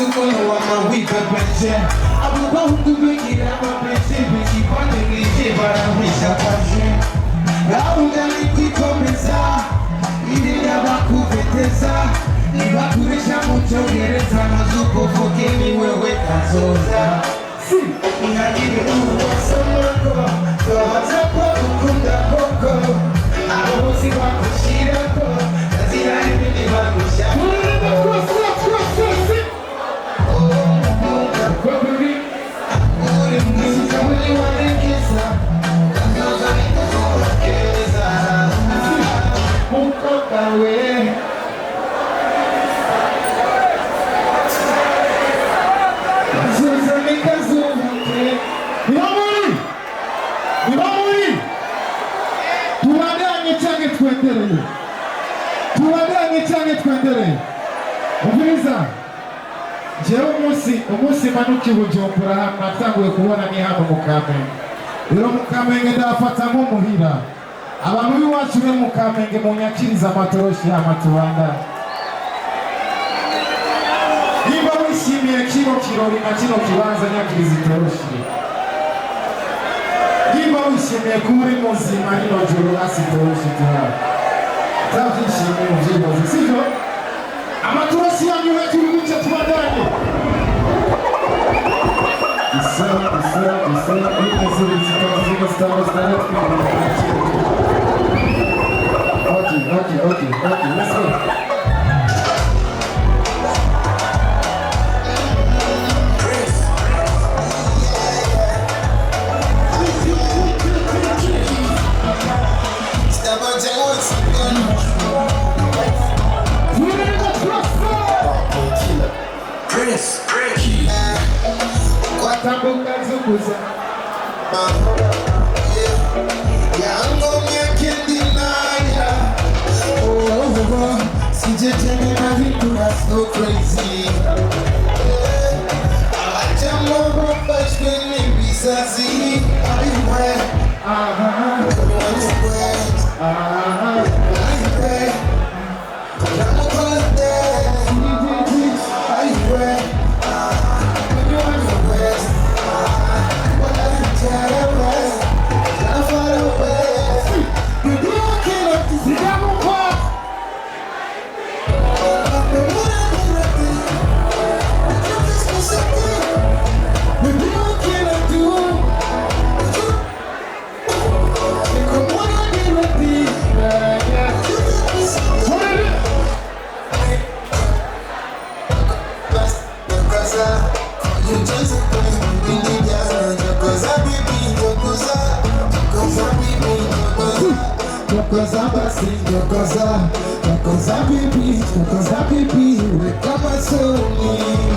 sukulu wa mawika penche abuba hukubikira mapenche bikipande nije barawisha pashe Gaunga nikikomeza ili yabakupeteza Nibakurisha muchogereza mazuko fokeni wewe kazoza Inagiri uwa somako Tohata kwa kukunda koko Arosi wako shirako Nazira nini wakusha tuwadanye cyane twendere ubwiza jewe umunsi manuki Bujumbura natanguye kubona ni hano mu Kamenge rero mu Kamenge ndafata nk'umuhira abantu b'iwacu be mu Kamenge mu nyakiriza amatoroshi y'amatubanda niba wishimiye kino kirori na kino kibanza nyakiriza itoroshi niba wishimiye kuba uri muzima rino joro asitoroshi tuhawe Tafishimiye mvyibazi sivyo amatoroshi yanyu hejuru gutya tubandanye isa ikazuri zikaziga stars direct Okay, let's go. Tambuka zukuza Yango can't deny ya Oh, sijeteni na vitu so crazy Awacha moro pashkeni bisazi Ayuwe Yokoza baby, we come and show me